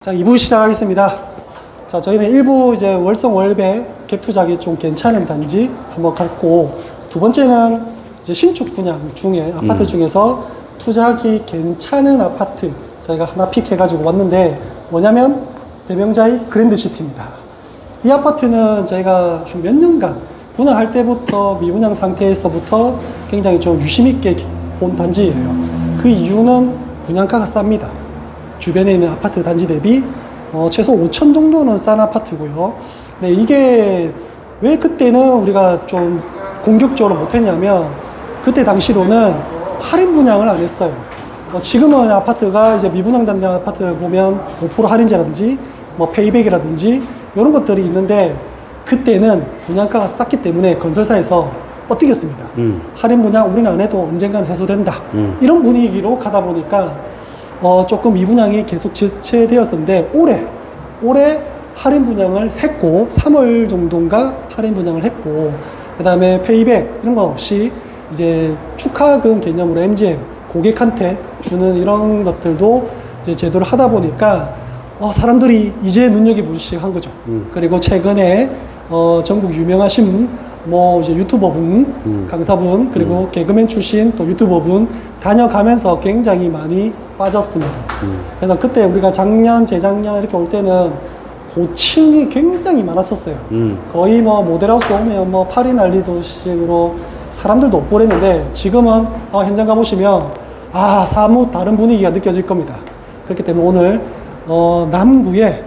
자, 2부 시작하겠습니다. 자, 저희는 1부 이제 월성 월배 갭 투자하기 좀 괜찮은 단지 한번 갔고, 두 번째는 이제 신축 분양 중에 아파트 중에서 투자하기 괜찮은 아파트 저희가 하나 픽해가지고 왔는데, 뭐냐면 대명자의 그랜드시티입니다. 이 아파트는 저희가 한 몇 년간 분양할 때부터 미분양 상태에서부터 굉장히 좀 유심 있게 본 단지예요. 그 이유는 분양가가 쌉니다. 주변에 있는 아파트 단지 대비 최소 5천 정도는 싼 아파트고요. 네, 이게 왜 그때는 우리가 좀 공격적으로 못했냐면, 그때 당시로는 할인 분양을 안 했어요. 지금은 아파트가 이제 미분양된 아파트를 보면 5% 할인제라든지 뭐 페이백이라든지 이런 것들이 있는데, 그때는 분양가가 쌌기 때문에 건설사에서 뻗뜨겼습니다. 할인 분양 우리는 안 해도 언젠가는 해소된다. 이런 분위기로 가다 보니까 조금 미분양이 계속 지체되었었는데, 올해 할인 분양을 했고, 3월 정도인가 할인 분양을 했고, 그 다음에 페이백 이런 거 없이 이제 축하금 개념으로 MGM 고객한테 주는 이런 것들도 이제 제도를 하다 보니까 사람들이 이제 눈여겨보기 시작한 거죠. 그리고 최근에 전국 유명하신 뭐 이제 유튜버분, 강사분, 그리고 개그맨 출신 또 유튜버분 다녀가면서 굉장히 많이 빠졌습니다. 그래서 그때 우리가 작년, 재작년 이렇게 올 때는 고층이 굉장히 많았었어요. 거의 뭐 모델하우스 오면 뭐 파리 난리도식으로 사람들도 없고 그랬는데, 지금은 현장 가보시면 사뭇 다른 분위기가 느껴질 겁니다. 그렇기 때문에 오늘 남구에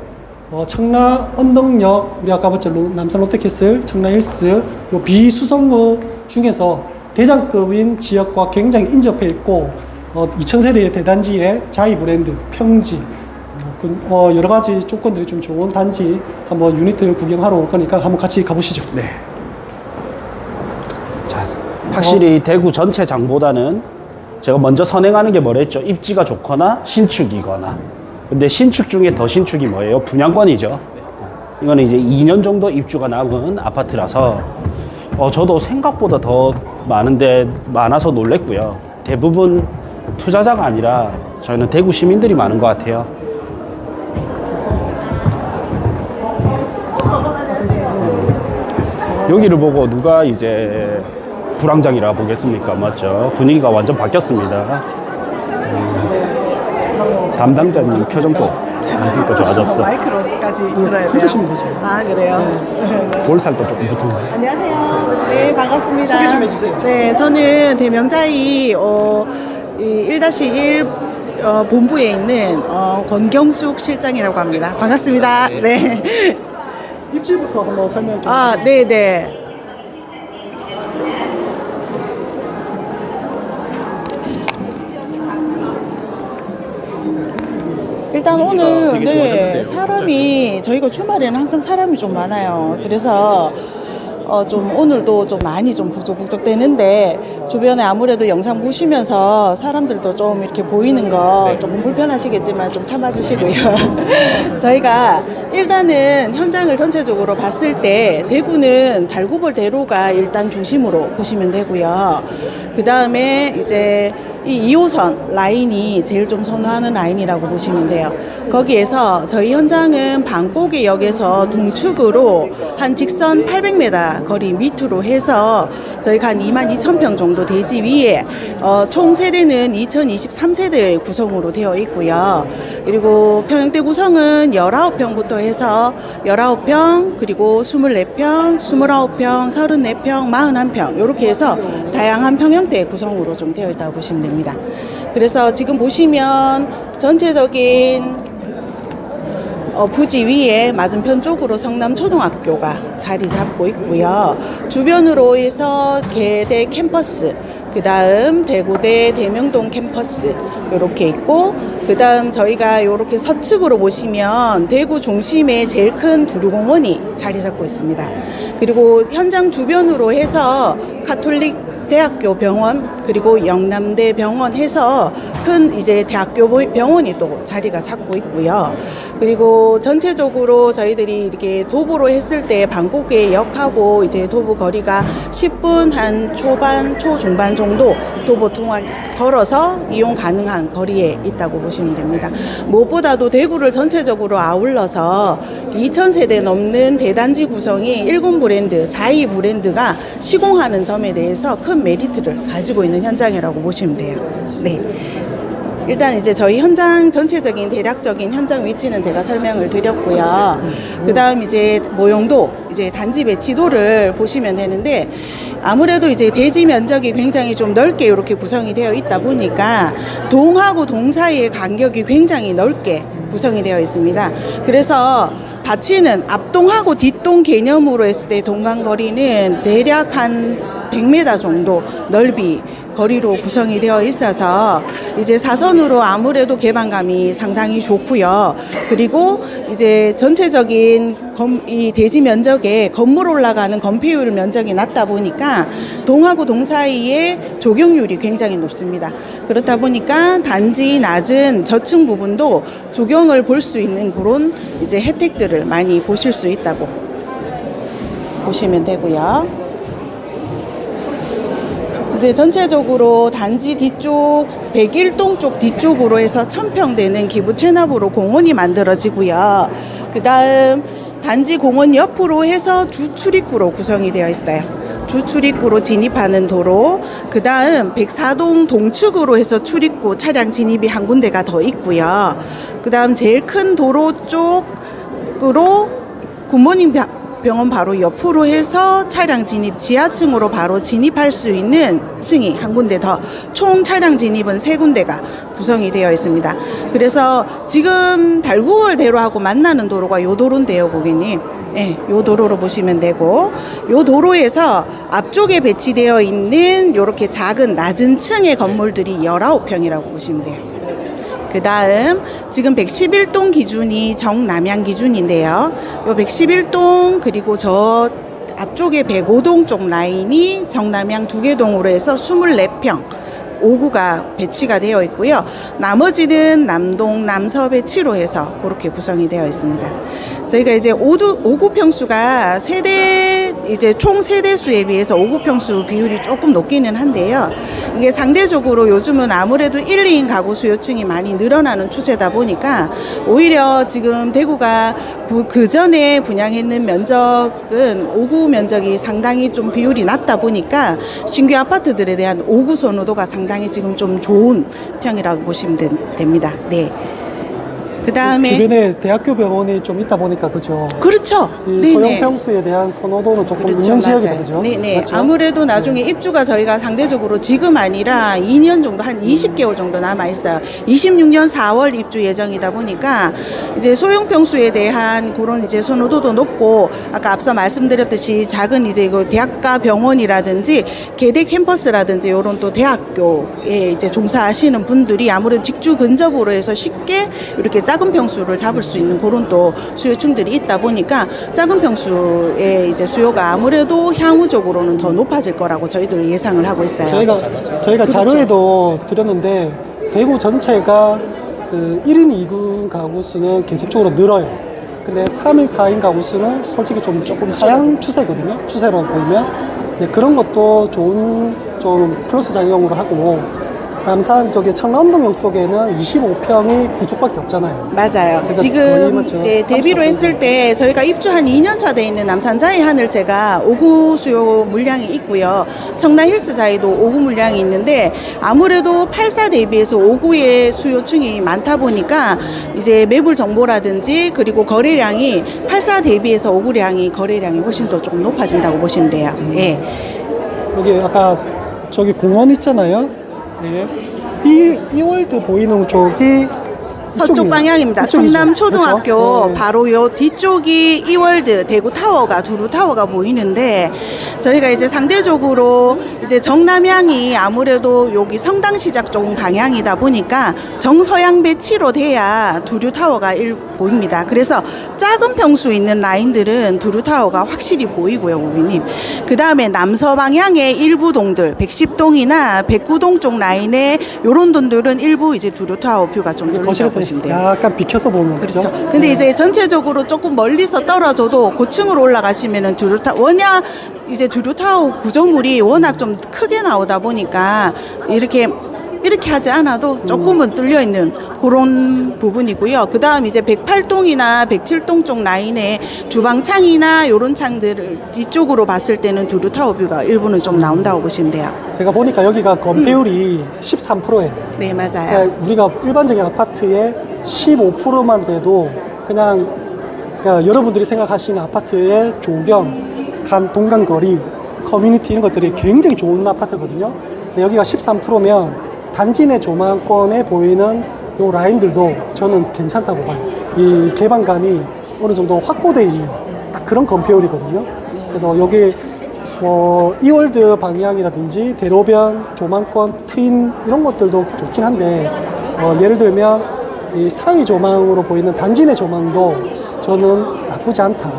청라 언덕역, 우리 아까 봤죠, 남산 롯데캐슬, 청라 힐스, 요 비수성구 중에서 대장급인 지역과 굉장히 인접해 있고 2000세대의 대단지의 자이 브랜드, 평지, 여러 가지 조건들이 좀 좋은 단지 한번 유니트를 구경하러 올 거니까 한번 같이 가보시죠. 네. 자, 확실히 대구 전체 장보다는 제가 먼저 선행하는 게 뭐랬죠? 입지가 좋거나 신축이거나. 근데 신축 중에 더 신축이 뭐예요? 분양권이죠. 이거는 이제 2년 정도 입주가 남은 아파트라서 저도 생각보다 더 많아서 놀랬고요. 대부분 투자자가 아니라 저희는 대구 시민들이 많은 것 같아요. 여기를 보고 누가 이제 불황장이라 보겠습니까? 맞죠? 분위기가 완전 바뀌었습니다. 담당자님 표정도 또 좋아졌어. 마이크로까지 들어야 돼요. 들으시면 되죠. 아, 그래요? 볼살도 조금 붙은 거. 안녕하세요. 네, 반갑습니다. 소개 좀 해주세요. 네, 저는 대명자이 1-1 본부에 있는 권경숙 실장이라고 합니다. 반갑습니다. 네. 입지부터 한번 설명 좀 해주세요. 네네. 일단 오늘 사람이, 저희가 주말에는 항상 사람이 좀 많아요. 그래서 좀 오늘도 좀 많이 좀 북적북적 되는데, 주변에 아무래도 영상 보시면서 사람들도 좀 이렇게 보이는 거 조금 불편하시겠지만 좀 참아주시고요. 저희가 일단은 현장을 전체적으로 봤을 때 대구는 달구벌 대로가 일단 중심으로 보시면 되고요. 그 다음에 이제 이 2호선 라인이 제일 좀 선호하는 라인이라고 보시면 돼요. 거기에서 저희 현장은 방꼬개역에서 동축으로 한 직선 800m 거리 밑으로 해서 저희가 한 22,000평 정도 대지 위에 총 세대는 2023세대 구성으로 되어 있고요. 그리고 평형대 구성은 19평부터 해서 19평, 그리고 24평, 29평, 34평, 41평 이렇게 해서 다양한 평형대 구성으로 좀 되어 있다고 보시면 됩니다. 그래서 지금 보시면 전체적인 부지 위에 맞은편 쪽으로 성남초등학교가 자리 잡고 있고요. 주변으로 해서 계대 캠퍼스, 그 다음 대구대 대명동 캠퍼스 이렇게 있고, 그 다음 저희가 이렇게 서측으로 보시면 대구 중심에 제일 큰 두류공원이 자리 잡고 있습니다. 그리고 현장 주변으로 해서 카톨릭 대학교 병원 그리고 영남대 병원 해서 큰 이제 대학교 병원이 또 자리가 잡고 있고요. 그리고 전체적으로 저희들이 이렇게 도보로 했을 때 방콕의 역하고 이제 도보 거리가 10분 한 초중반 정도 도보 통학 걸어서 이용 가능한 거리에 있다고 보시면 됩니다. 무엇보다도 대구를 전체적으로 아울러서 2,000세대 넘는 대단지 구성이 일군 브랜드, 자이 브랜드가 시공하는 점에 대해서 큰 메리트를 가지고 있는 현장이라고 보시면 돼요. 네. 일단 이제 저희 현장 전체적인 대략적인 현장 위치는 제가 설명을 드렸고요. 그다음 이제 모형도 이제 단지 배치도를 보시면 되는데 아무래도 이제 대지 면적이 굉장히 좀 넓게 이렇게 구성이 되어 있다 보니까 동하고 동 사이의 간격이 굉장히 넓게 구성이 되어 있습니다. 그래서 바치는 앞동하고 뒷동 개념으로 했을 때 동간거리는 대략 한 100m 정도 넓이 거리로 구성이 되어 있어서 이제 사선으로 아무래도 개방감이 상당히 좋고요. 그리고 이제 전체적인 이 대지 면적에 건물 올라가는 건폐율 면적이 낮다 보니까 동하고 동 사이에 조경률이 굉장히 높습니다. 그렇다 보니까 단지 낮은 저층 부분도 조경을 볼 수 있는 그런 이제 혜택들을 많이 보실 수 있다고 보시면 되고요. 이제 전체적으로 단지 뒤쪽 101동 쪽 뒤쪽으로 해서 1000평 되는 기부 체납으로 공원이 만들어지고요. 그 다음 단지 공원 옆으로 해서 주 출입구로 구성이 되어 있어요. 주 출입구로 진입하는 도로, 그 다음 104동 동측으로 해서 출입구 차량 진입이 한 군데가 더 있고요. 그 다음 제일 큰 도로 쪽으로 굿모닝 병원 바로 옆으로 해서 차량 진입 지하층으로 바로 진입할 수 있는 층이 한 군데 더 총 차량 진입은 3군데가 구성이 되어 있습니다. 그래서 지금 달구월 대로하고 만나는 도로가 요 도로인데요, 고객님. 네, 요 도로로 보시면 되고 요 도로에서 앞쪽에 배치되어 있는 요렇게 작은 낮은 층의 건물들이 19평이라고 보시면 돼요. 그 다음 지금 111동 기준이 정남향 기준인데요. 요 111동 그리고 저 앞쪽에 105동 쪽 라인이 정남향 2개 동으로 해서 24평 5구가 배치가 되어 있고요. 나머지는 남동, 남서배치로 해서 그렇게 구성이 되어 있습니다. 저희가 이제 5구 평수가 이제 총 세대 수에 비해서 5구 평수 비율이 조금 높기는 한데요. 이게 상대적으로 요즘은 아무래도 1, 2인 가구 수요층이 많이 늘어나는 추세다 보니까 오히려 지금 대구가 그 전에 분양했는 면적은 5구 면적이 상당히 좀 비율이 낮다 보니까 신규 아파트들에 대한 5구 선호도가 상당히 지금 좀 좋은 편이라고 보시면 됩니다. 네. 그 다음에 주변에 대학교 병원이 좀 있다 보니까 그죠. 그렇죠. 이 소형 평수에 대한 선호도는 조금 그렇죠, 있는 지역이다, 맞아요. 그죠? 네네. 맞죠? 아무래도 나중에 입주가 저희가 상대적으로 지금 아니라 2년 정도, 한 20개월 정도 남아 있어요. 26년 4월 입주 예정이다 보니까 이제 소형 평수에 대한 그런 이제 선호도도 높고 아까 앞서 말씀드렸듯이 작은 이제 이거 대학가 병원이라든지 계대 캠퍼스라든지 이런 또 대학교에 이제 종사하시는 분들이 아무래도 직주 근접으로 해서 쉽게 이렇게 작은 평수를 잡을 수 있는 그런 또 수요층들이 있다 보니까 작은 평수의 이제 수요가 아무래도 향후적으로는 더 높아질 거라고 저희들은 예상을 하고 있어요. 저희가 그렇죠. 자료에도 드렸는데 대구 전체가 그 1인 2군 가구 수는 계속적으로 늘어요. 근데 3인 4인 가구 수는 솔직히 조금 하향 추세거든요. 추세로 보면. 네, 그런 것도 좋은 좀 플러스 작용으로 하고 남산 쪽에 청남동역 쪽에는 25평이 구축밖에 없잖아요. 맞아요. 거의 지금 맞죠? 이제 대비로 30%. 했을 때 저희가 입주 한 2년 차 돼 있는 남산자이 하늘채가 5구 수요 물량이 있고요. 청라힐스자이도 5구 물량이 있는데 아무래도 84 대비해서 5구의 수요층이 많다 보니까 이제 매물 정보라든지 그리고 거래량이 84 대비해서 5구량이 거래량이 훨씬 더 조금 높아진다고 보시면 돼요. 예. 여기 아까 저기 공원 있잖아요. 예. 이월드 보이는 쪽이 서쪽 방향입니다. 이쪽이죠. 성남초등학교 그렇죠? 네. 바로 요 뒤쪽이 이월드 대구 타워가 두루 타워가 보이는데 저희가 이제 상대적으로 이제 정남향이 아무래도 여기 성당시작 쪽 방향이다 보니까 정서양 배치로 돼야 두류 타워가 보입니다. 그래서 작은 평수 있는 라인들은 두류 타워가 확실히 보이고요, 고객님. 그 다음에 남서 방향의 일부 동들, 110동이나 109동 쪽 라인에 요런 돈들은 일부 이제 두류 타워 뷰가 좀 들린다고 거실에서 보시면 돼요. 약간 비켜서 보면 그렇죠. 그죠? 근데 이제 전체적으로 조금 멀리서 떨어져도 고층으로 올라가시면은 두류타 워낙 이제 두류타워 구조물이 워낙 좀 크게 나오다 보니까 이렇게 하지 않아도 조금은 뚫려 있는 그런 부분이고요. 그 다음 이제 108동이나 107동 쪽 라인에 주방창이나 요런 창들을 뒤쪽으로 봤을 때는 두류타워 뷰가 일부는 좀 나온다고 보시면 돼요. 제가 보니까 여기가 건폐율이 13%예요. 네, 맞아요. 우리가 일반적인 아파트의 15%만 돼도 그냥 여러분들이 생각하시는 아파트의 조경, 동간거리, 커뮤니티 이런 것들이 굉장히 좋은 아파트거든요. 근데 여기가 13%면 단지 내 조망권에 보이는 요 라인들도 저는 괜찮다고 봐요. 이 개방감이 어느 정도 확보되어 있는 딱 그런 건폐율이거든요. 그래서 여기 뭐 이월드 방향이라든지 대로변, 조망권, 트인 이런 것들도 좋긴 한데 예를 들면 이 사이 조망으로 보이는 단지 내 조망도 저는 나쁘지 않다.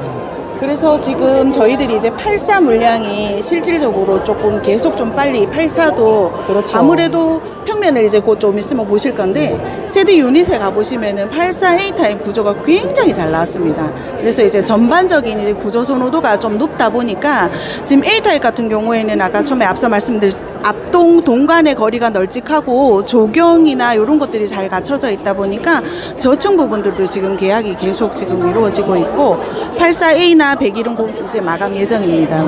그래서 지금 저희들이 이제 84 물량이 실질적으로 조금 계속 좀 빨리 84도 그렇죠. 아무래도 평면을 이제 곧 좀 있으면 보실 건데 세대 유닛에 가보시면은 84 A타입 구조가 굉장히 잘 나왔습니다. 그래서 이제 전반적인 이제 구조 선호도가 좀 높다 보니까 지금 A타입 같은 경우에는 아까 처음에 앞서 말씀드린 앞동 동간의 거리가 널찍하고 조경이나 이런 것들이 잘 갖춰져 있다 보니까 저층 부분들도 지금 계약이 계속 지금 이루어지고 있고 84A나 101은 곧 이제 마감 예정입니다.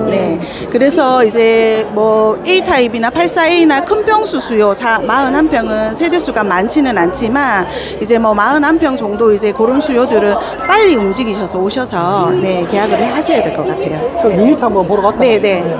네. 그래서 이제 뭐 A타입이나 84A나 큰 평수 수요 41평은 세대수가 많지는 않지만 이제 뭐 41평 정도 이제 그런 수요들은 빨리 움직이셔서 오셔서 네, 계약을 하셔야 될 것 같아요. 그럼 유닛 한번 보러 갈까요? 네, 네.